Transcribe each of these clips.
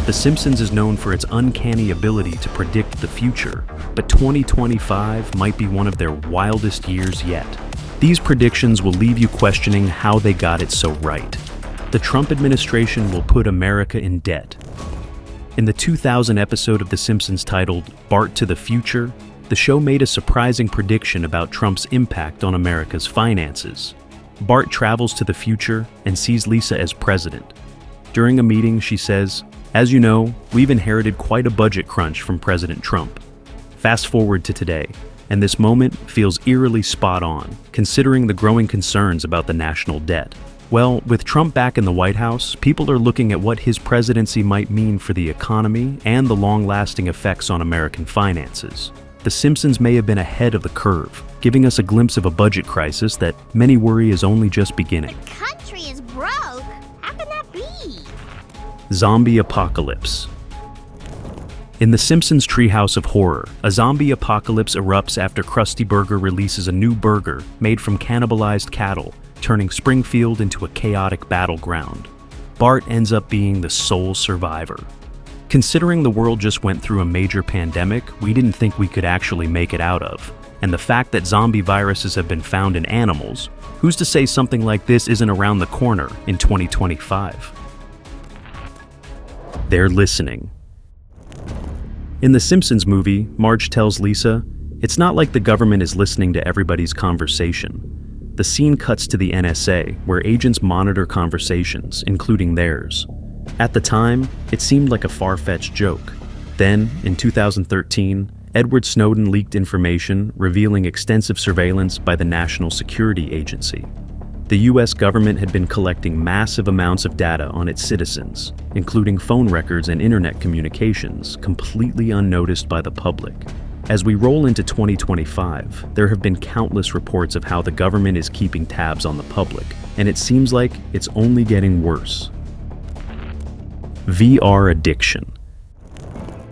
The Simpsons is known for its uncanny ability to predict the future, but 2025 might be one of their wildest years yet. These predictions will leave you questioning how they got it so right. The Trump administration will put America in debt. In the 2000 episode of The Simpsons titled Bart to the Future, the show made a surprising prediction about Trump's impact on America's finances. Bart travels to the future and sees Lisa as president. During a meeting, she says, "As you know, we've inherited quite a budget crunch from President Trump." Fast forward to today, and this moment feels eerily spot on, considering the growing concerns about the national debt. Well, with Trump back in the White House, people are looking at what his presidency might mean for the economy and the long-lasting effects on American finances. The Simpsons may have been ahead of the curve, giving us a glimpse of a budget crisis that many worry is only just beginning. The country is broke? How can that be? Zombie apocalypse. In the Simpsons treehouse of horror, a zombie apocalypse erupts after Krusty Burger releases a new burger made from cannibalized cattle, turning Springfield into a chaotic battleground. Bart ends up being the sole survivor. Considering the world just went through a major pandemic we didn't think we could actually make it out of, and the fact that zombie viruses have been found in animals, who's to say something like this isn't around the corner in 2025? They're listening. In the Simpsons movie, Marge tells Lisa, "It's not like the government is listening to everybody's conversation." The scene cuts to the NSA, where agents monitor conversations, including theirs. At the time, it seemed like a far-fetched joke. Then, in 2013, Edward Snowden leaked information revealing extensive surveillance by the National Security Agency. The US government had been collecting massive amounts of data on its citizens, including phone records and internet communications, completely unnoticed by the public. As we roll into 2025, there have been countless reports of how the government is keeping tabs on the public, and it seems like it's only getting worse. VR addiction.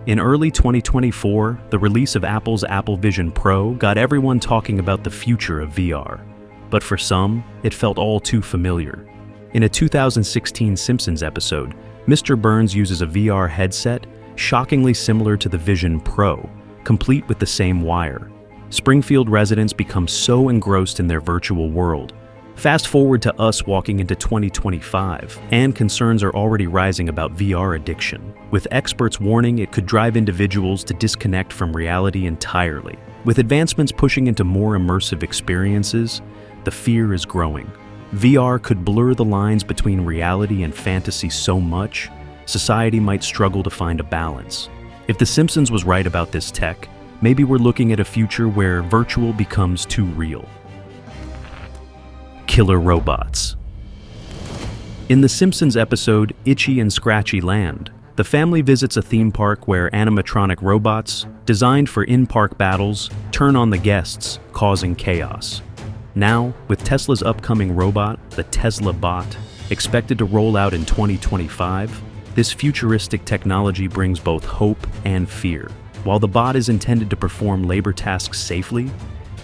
In early 2024, the release of Apple's Apple Vision Pro got everyone talking about the future of VR. But for some, it felt all too familiar. In a 2016 Simpsons episode, Mr. Burns uses a VR headset shockingly similar to the Vision Pro, complete with the same wire. Springfield residents become so engrossed in their virtual world. Fast forward to us walking into 2025, and concerns are already rising about VR addiction, with experts warning it could drive individuals to disconnect from reality entirely. With advancements pushing into more immersive experiences, the fear is growing. VR could blur the lines between reality and fantasy so much, society might struggle to find a balance. If The Simpsons was right about this tech, maybe we're looking at a future where virtual becomes too real. Killer robots. In The Simpsons episode Itchy and Scratchy Land, the family visits a theme park where animatronic robots, designed for in-park battles, turn on the guests, causing chaos. Now, with Tesla's upcoming robot, the Tesla Bot, expected to roll out in 2025, this futuristic technology brings both hope and fear. While the bot is intended to perform labor tasks safely,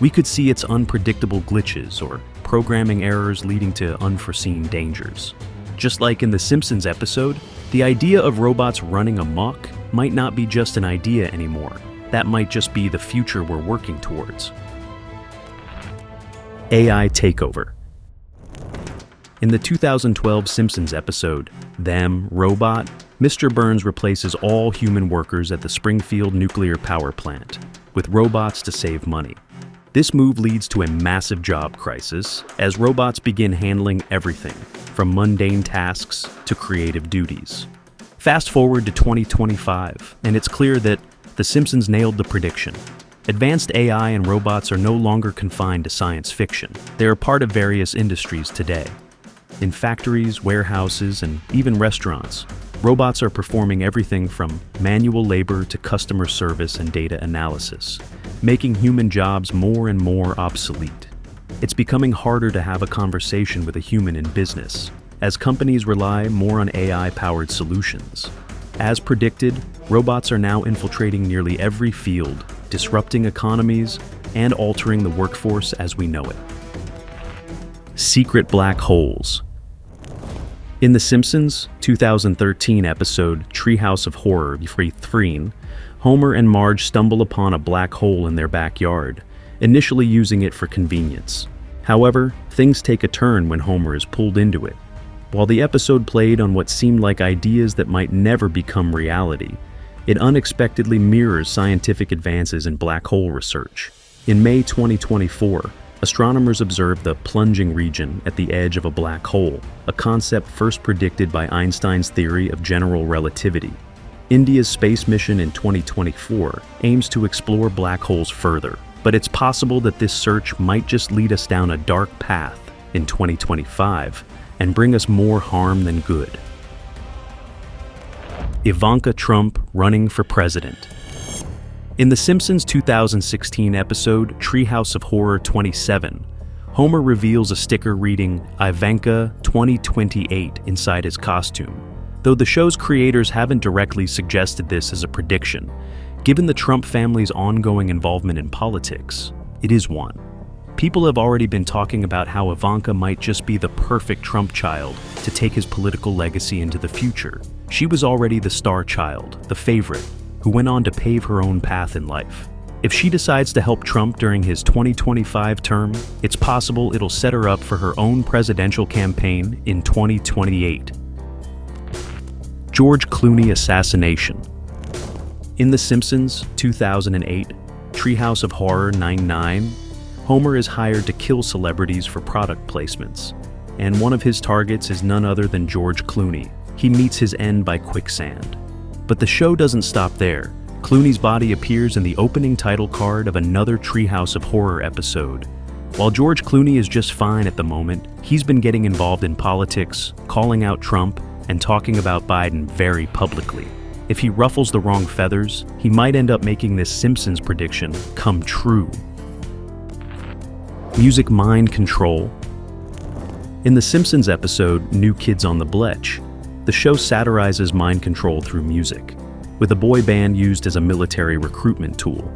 we could see its unpredictable glitches or programming errors leading to unforeseen dangers. Just like in the Simpsons episode, the idea of robots running amok might not be just an idea anymore. That might just be the future we're working towards. AI takeover. In the 2012 Simpsons episode, Them, Robot, Mr. Burns replaces all human workers at the Springfield nuclear power plant with robots to save money. This move leads to a massive job crisis as robots begin handling everything, from mundane tasks to creative duties. Fast forward to 2025, and it's clear that The Simpsons nailed the prediction. Advanced AI and robots are no longer confined to science fiction. They are part of various industries today. In factories, warehouses, and even restaurants, robots are performing everything from manual labor to customer service and data analysis, making human jobs more and more obsolete. It's becoming harder to have a conversation with a human in business, as companies rely more on AI-powered solutions. As predicted, robots are now infiltrating nearly every field, disrupting economies and altering the workforce as we know it. Secret black holes. In The Simpsons' 2013 episode Treehouse of Horror 3, Homer and Marge stumble upon a black hole in their backyard, initially using it for convenience. However, things take a turn when Homer is pulled into it. While the episode played on what seemed like ideas that might never become reality, it unexpectedly mirrors scientific advances in black hole research. In May 2024, astronomers observed the plunging region at the edge of a black hole, a concept first predicted by Einstein's theory of general relativity. India's space mission in 2024 aims to explore black holes further, but it's possible that this search might just lead us down a dark path in 2025 and bring us more harm than good. Ivanka Trump running for president. In The Simpsons' 2016 episode Treehouse of Horror 27, Homer reveals a sticker reading Ivanka 2028 inside his costume. Though the show's creators haven't directly suggested this as a prediction, given the Trump family's ongoing involvement in politics, it is one. People have already been talking about how Ivanka might just be the perfect Trump child to take his political legacy into the future. She was already the star child, the favorite, who went on to pave her own path in life. If she decides to help Trump during his 2025 term, it's possible it'll set her up for her own presidential campaign in 2028. George Clooney assassination. In The Simpsons' 2008 Treehouse of Horror 99, Homer is hired to kill celebrities for product placements, and one of his targets is none other than George Clooney. He meets his end by quicksand. But the show doesn't stop there. Clooney's body appears in the opening title card of another Treehouse of Horror episode. While George Clooney is just fine at the moment, he's been getting involved in politics, calling out Trump, and talking about Biden very publicly. If he ruffles the wrong feathers, he might end up making this Simpsons prediction come true. Music mind control. In the Simpsons episode New Kids on the Bletch, the show satirizes mind control through music, with a boy band used as a military recruitment tool.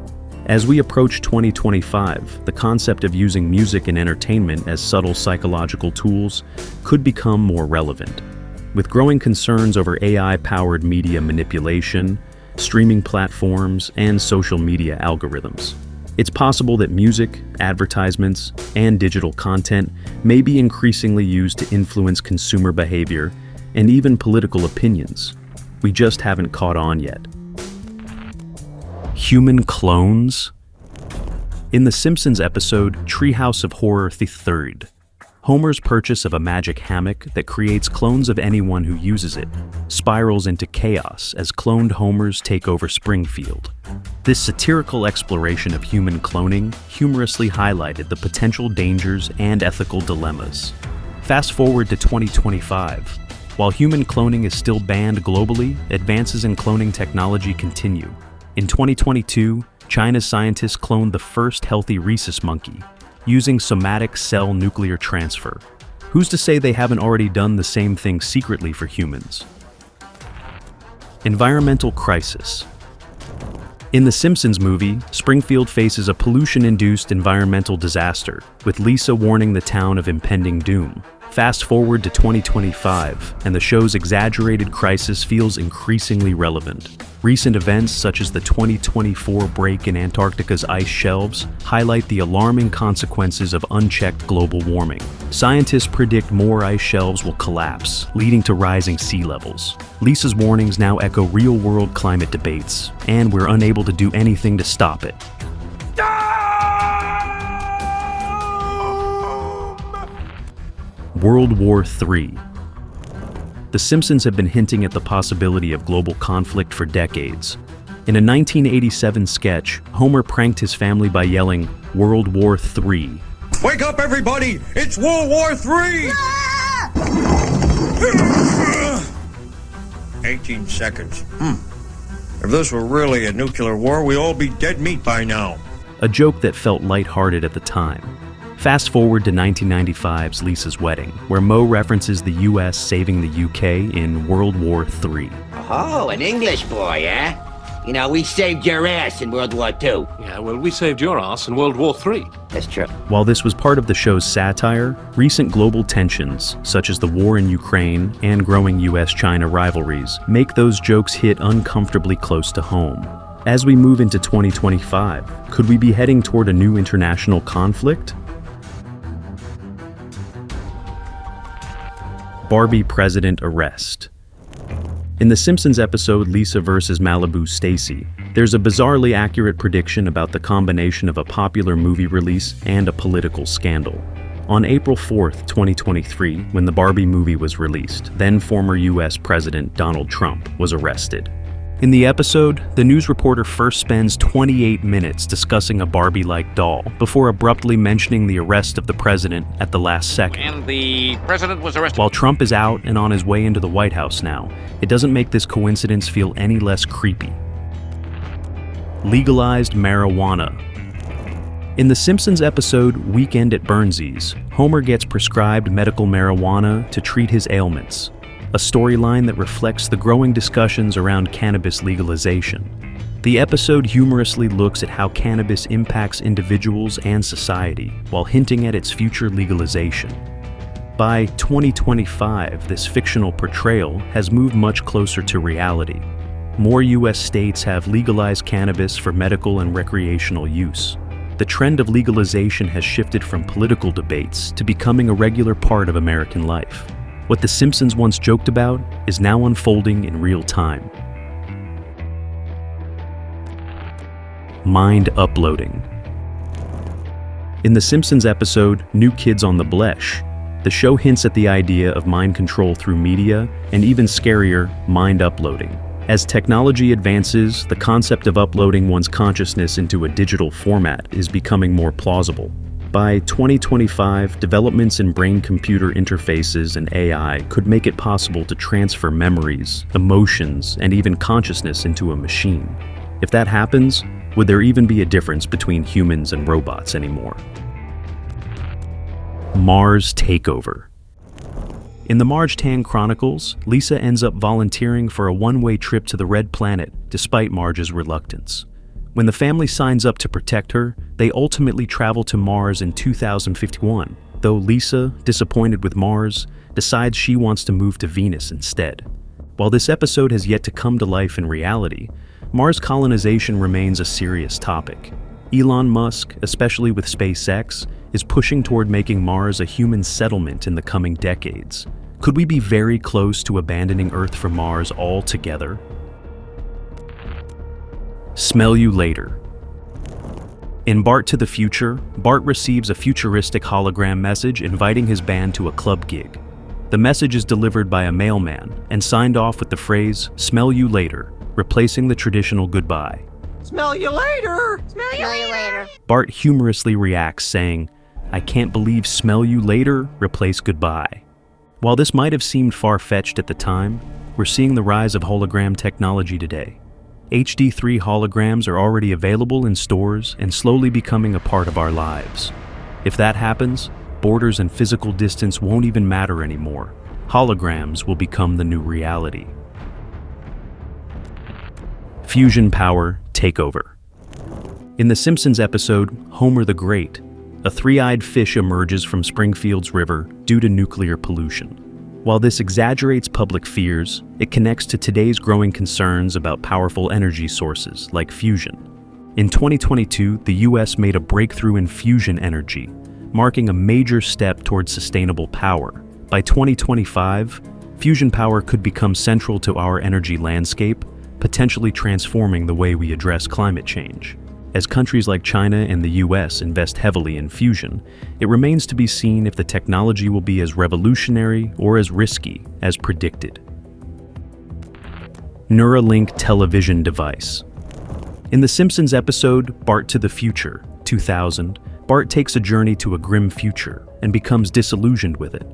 As we approach 2025, the concept of using music and entertainment as subtle psychological tools could become more relevant. With growing concerns over AI-powered media manipulation, streaming platforms, and social media algorithms, it's possible that music, advertisements, and digital content may be increasingly used to influence consumer behavior and even political opinions. We just haven't caught on yet. Human clones? In the Simpsons episode Treehouse of Horror 3, Homer's purchase of a magic hammock that creates clones of anyone who uses it spirals into chaos as cloned Homers take over Springfield. This satirical exploration of human cloning humorously highlighted the potential dangers and ethical dilemmas. Fast forward to 2025. While human cloning is still banned globally, advances in cloning technology continue. In 2022, China's scientists cloned the first healthy rhesus monkey, using somatic cell nuclear transfer. Who's to say they haven't already done the same thing secretly for humans? Environmental crisis. In the Simpsons movie, Springfield faces a pollution-induced environmental disaster, with Lisa warning the town of impending doom. Fast forward to 2025, and the show's exaggerated crisis feels increasingly relevant. Recent events such as the 2024 break in Antarctica's ice shelves highlight the alarming consequences of unchecked global warming. Scientists predict more ice shelves will collapse, leading to rising sea levels. Lisa's warnings now echo real-world climate debates, and we're unable to do anything to stop it. World War III. The Simpsons have been hinting at the possibility of global conflict for decades. In a 1987 sketch, Homer pranked his family by yelling, "World War III." Wake up, everybody! It's World War III! 18 seconds. If this were really a nuclear war, we'd all be dead meat by now. A joke that felt lighthearted at the time. Fast forward to 1995's Lisa's Wedding, where Moe references the US saving the UK in World War III. Oh, an English boy, eh? You know, we saved your ass in World War II. Yeah, well, we saved your ass in World War III. That's true. While this was part of the show's satire, recent global tensions, such as the war in Ukraine and growing US-China rivalries, make those jokes hit uncomfortably close to home. As we move into 2025, could we be heading toward a new international conflict? Barbie president arrest. In the Simpsons episode Lisa vs. Malibu Stacy, there's a bizarrely accurate prediction about the combination of a popular movie release and a political scandal. On April 4th, 2023, when the Barbie movie was released, then former US President Donald Trump was arrested. In the episode, the news reporter first spends 28 minutes discussing a Barbie-like doll before abruptly mentioning the arrest of the president at the last second. And the president was arrested. While Trump is out and on his way into the White House now, it doesn't make this coincidence feel any less creepy. Legalized marijuana. In the Simpsons episode Weekend at Burnsies, Homer gets prescribed medical marijuana to treat his ailments, a storyline that reflects the growing discussions around cannabis legalization. The episode humorously looks at how cannabis impacts individuals and society, while hinting at its future legalization. By 2025, this fictional portrayal has moved much closer to reality. More US states have legalized cannabis for medical and recreational use. The trend of legalization has shifted from political debates to becoming a regular part of American life. What The Simpsons once joked about is now unfolding in real time. Mind uploading. In The Simpsons episode New Kids on the Blesh, the show hints at the idea of mind control through media, and even scarier, mind uploading. As technology advances, the concept of uploading one's consciousness into a digital format is becoming more plausible. By 2025, developments in brain-computer interfaces and AI could make it possible to transfer memories, emotions, and even consciousness into a machine. If that happens, would there even be a difference between humans and robots anymore? Mars takeover. In the Marge Tan Chronicles, Lisa ends up volunteering for a one-way trip to the Red Planet, despite Marge's reluctance. When the family signs up to protect her, they ultimately travel to Mars in 2051, though Lisa, disappointed with Mars, decides she wants to move to Venus instead. While this episode has yet to come to life in reality, Mars colonization remains a serious topic. Elon Musk, especially with SpaceX, is pushing toward making Mars a human settlement in the coming decades. Could we be very close to abandoning Earth for Mars altogether? Smell you later. In Bart to the Future, Bart receives a futuristic hologram message inviting his band to a club gig. The message is delivered by a mailman and signed off with the phrase, "Smell you later," replacing the traditional goodbye. Smell you later! Smell you later. Bart humorously reacts, saying, "I can't believe smell you later replaced goodbye." While this might have seemed far-fetched at the time, we're seeing the rise of hologram technology today. HD3 holograms are already available in stores and slowly becoming a part of our lives. If that happens, borders and physical distance won't even matter anymore. Holograms will become the new reality. Fusion power takeover. In the Simpsons episode Homer the Great, a three-eyed fish emerges from Springfield's river due to nuclear pollution. While this exaggerates public fears, it connects to today's growing concerns about powerful energy sources like fusion. In 2022, the US made a breakthrough in fusion energy, marking a major step towards sustainable power. By 2025, fusion power could become central to our energy landscape, potentially transforming the way we address climate change. As countries like China and the US invest heavily in fusion, it remains to be seen if the technology will be as revolutionary or as risky as predicted. Neuralink television device. In the Simpsons episode Bart to the Future, 2000, Bart takes a journey to a grim future and becomes disillusioned with it.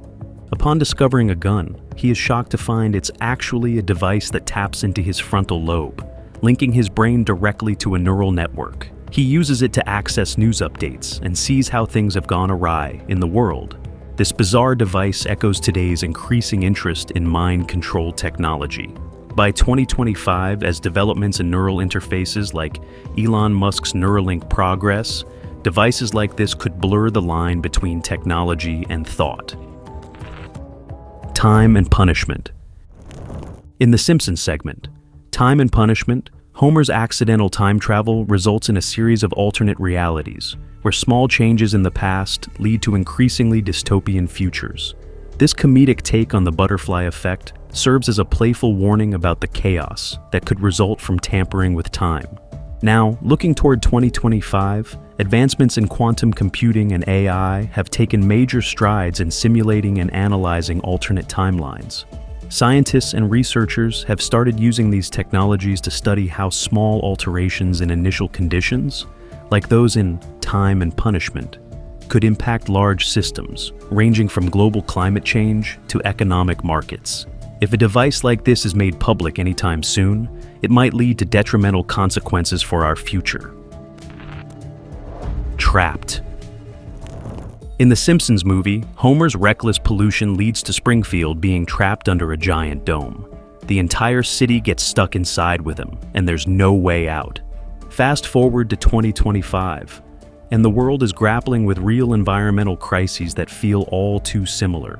Upon discovering a gun, he is shocked to find it's actually a device that taps into his frontal lobe, linking his brain directly to a neural network. He uses it to access news updates and sees how things have gone awry in the world. This bizarre device echoes today's increasing interest in mind control technology. By 2025, as developments in neural interfaces like Elon Musk's Neuralink progress, devices like this could blur the line between technology and thought. Time and punishment. In the Simpsons segment, Time and Punishment, Homer's accidental time travel results in a series of alternate realities, where small changes in the past lead to increasingly dystopian futures. This comedic take on the butterfly effect serves as a playful warning about the chaos that could result from tampering with time. Now, looking toward 2025, advancements in quantum computing and AI have taken major strides in simulating and analyzing alternate timelines. Scientists and researchers have started using these technologies to study how small alterations in initial conditions, like those in Time and Punishment, could impact large systems, ranging from global climate change to economic markets. If a device like this is made public anytime soon, it might lead to detrimental consequences for our future. Trapped. In the Simpsons movie, Homer's reckless pollution leads to Springfield being trapped under a giant dome. The entire city gets stuck inside with him, and there's no way out. Fast forward to 2025, and the world is grappling with real environmental crises that feel all too similar.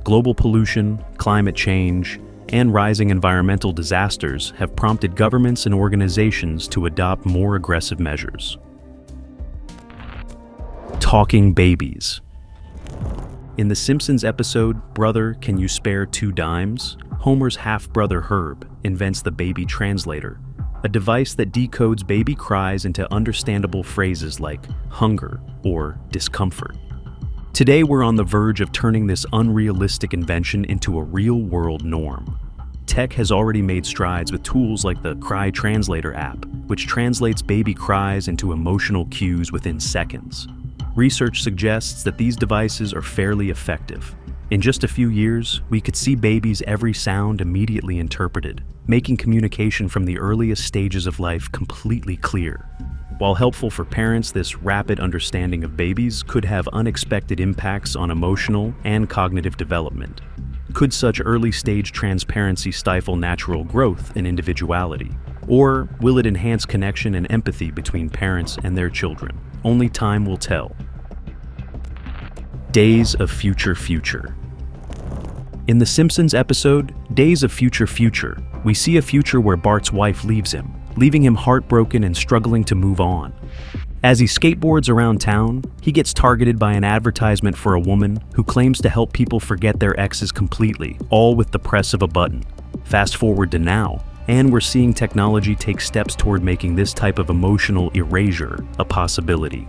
Global pollution, climate change, and rising environmental disasters have prompted governments and organizations to adopt more aggressive measures. Talking babies. In the Simpsons episode, Brother, Can You Spare 2 Dimes?, Homer's half-brother Herb invents the baby translator, a device that decodes baby cries into understandable phrases like hunger or discomfort. Today, we're on the verge of turning this unrealistic invention into a real-world norm. Tech has already made strides with tools like the Cry Translator app, which translates baby cries into emotional cues within seconds. Research suggests that these devices are fairly effective. In just a few years, we could see babies' every sound immediately interpreted, making communication from the earliest stages of life completely clear. While helpful for parents, this rapid understanding of babies could have unexpected impacts on emotional and cognitive development. Could such early-stage transparency stifle natural growth and individuality? Or will it enhance connection and empathy between parents and their children? Only time will tell. Days of Future Future. In the Simpsons episode, Days of Future Future, we see a future where Bart's wife leaves him, leaving him heartbroken and struggling to move on. As he skateboards around town, he gets targeted by an advertisement for a woman who claims to help people forget their exes completely, all with the press of a button. Fast forward to now, and we're seeing technology take steps toward making this type of emotional erasure a possibility.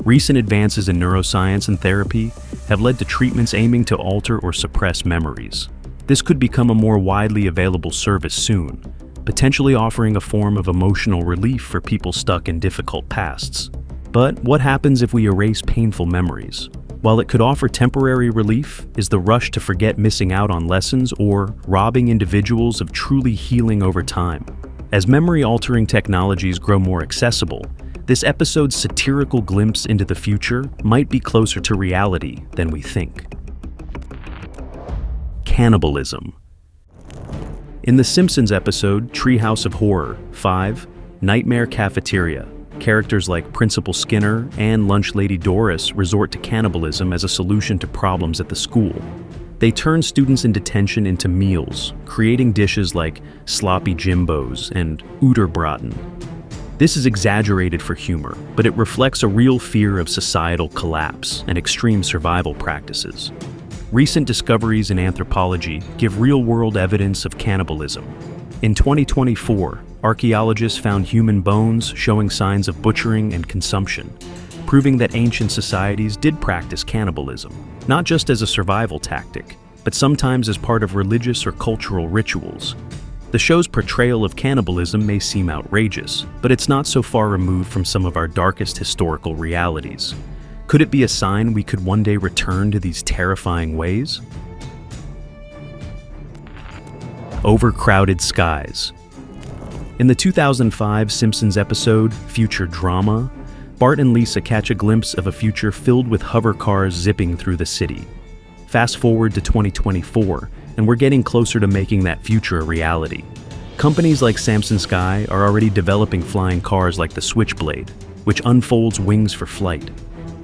Recent advances in neuroscience and therapy have led to treatments aiming to alter or suppress memories. This could become a more widely available service soon, potentially offering a form of emotional relief for people stuck in difficult pasts. But what happens if we erase painful memories? While it could offer temporary relief, is the rush to forget missing out on lessons or robbing individuals of truly healing over time? As memory-altering technologies grow more accessible, this episode's satirical glimpse into the future might be closer to reality than we think. Cannibalism. In the Simpsons episode Treehouse of Horror 5, Nightmare Cafeteria, characters like Principal Skinner and Lunch Lady Doris resort to cannibalism as a solution to problems at the school. They turn students in detention into meals, creating dishes like sloppy Jimbos and Uterbraten. This is exaggerated for humor, but it reflects a real fear of societal collapse and extreme survival practices. Recent discoveries in anthropology give real-world evidence of cannibalism. In 2024, archaeologists found human bones showing signs of butchering and consumption, proving that ancient societies did practice cannibalism, not just as a survival tactic, but sometimes as part of religious or cultural rituals. The show's portrayal of cannibalism may seem outrageous, but it's not so far removed from some of our darkest historical realities. Could it be a sign we could one day return to these terrifying ways? Overcrowded skies. In the 2005 Simpsons episode, Future Drama, Bart and Lisa catch a glimpse of a future filled with hover cars zipping through the city. Fast forward to 2024, and and we're getting closer to making that future a reality. Companies like Samsung Sky are already developing flying cars like the Switchblade, which unfolds wings for flight.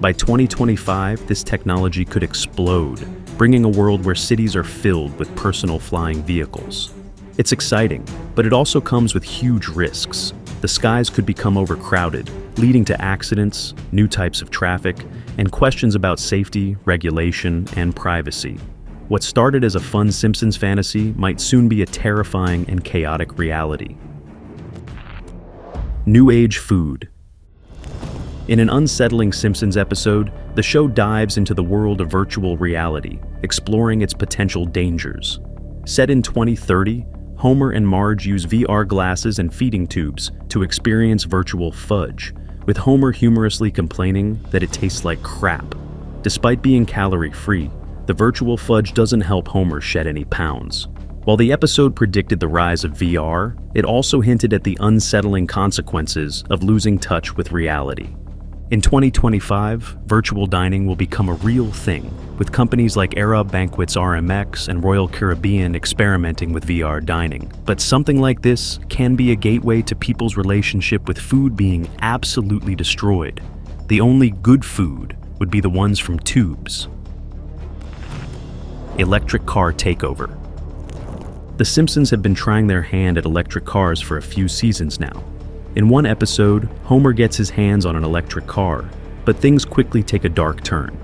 By 2025, this technology could explode, bringing a world where cities are filled with personal flying vehicles. It's exciting, but it also comes with huge risks. The skies could become overcrowded, leading to accidents, new types of traffic, and questions about safety, regulation, and privacy. What started as a fun Simpsons fantasy might soon be a terrifying and chaotic reality. New Age food. In an unsettling Simpsons episode, the show dives into the world of virtual reality, exploring its potential dangers. Set in 2030, Homer and Marge use VR glasses and feeding tubes to experience virtual fudge, with Homer humorously complaining that it tastes like crap. Despite being calorie-free, the virtual fudge doesn't help Homer shed any pounds. While the episode predicted the rise of VR, it also hinted at the unsettling consequences of losing touch with reality. In 2025, virtual dining will become a real thing, with companies like Arab Banquets RMX and Royal Caribbean experimenting with VR dining. But something like this can be a gateway to people's relationship with food being absolutely destroyed. The only good food would be the ones from tubes. Electric car takeover. The Simpsons have been trying their hand at electric cars for a few seasons now. In one episode, Homer gets his hands on an electric car, but things quickly take a dark turn.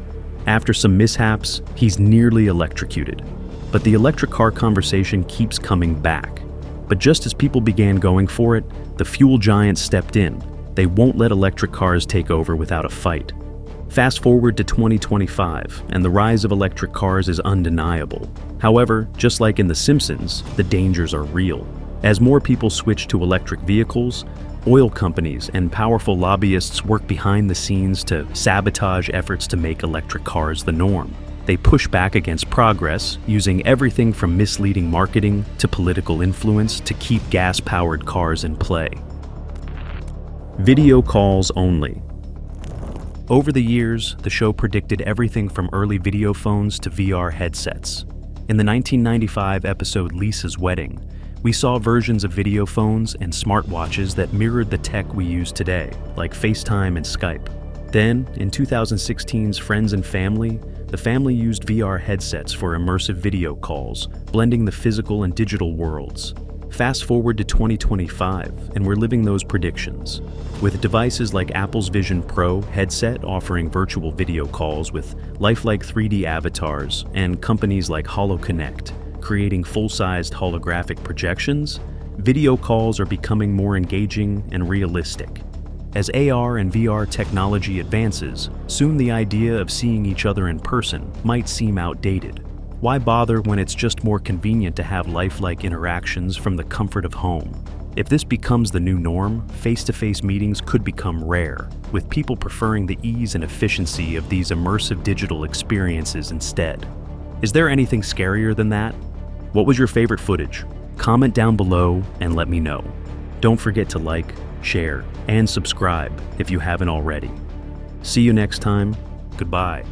After some mishaps, he's nearly electrocuted. But the electric car conversation keeps coming back. But just as people began going for it, the fuel giants stepped in. They won't let electric cars take over without a fight. Fast forward to 2025, and the rise of electric cars is undeniable. However, just like in The Simpsons, the dangers are real. As more people switch to electric vehicles, oil companies and powerful lobbyists work behind the scenes to sabotage efforts to make electric cars the norm. They push back against progress, using everything from misleading marketing to political influence to keep gas-powered cars in play. Video calls only. Over the years, the show predicted everything from early video phones to VR headsets. In the 1995 episode Lisa's Wedding, we saw versions of video phones and smartwatches that mirrored the tech we use today, like FaceTime and Skype. Then, in 2016's Friends and Family, the family used VR headsets for immersive video calls, blending the physical and digital worlds. Fast forward to 2025, and we're living those predictions. With devices like Apple's Vision Pro headset offering virtual video calls with lifelike 3D avatars, and companies like HoloConnect creating full-sized holographic projections, video calls are becoming more engaging and realistic. As AR and VR technology advances, soon the idea of seeing each other in person might seem outdated. Why bother when it's just more convenient to have lifelike interactions from the comfort of home? If this becomes the new norm, face-to-face meetings could become rare, with people preferring the ease and efficiency of these immersive digital experiences instead. Is there anything scarier than that? What was your favorite footage? Comment down below and let me know. Don't forget to like, share, and subscribe if you haven't already. See you next time. Goodbye.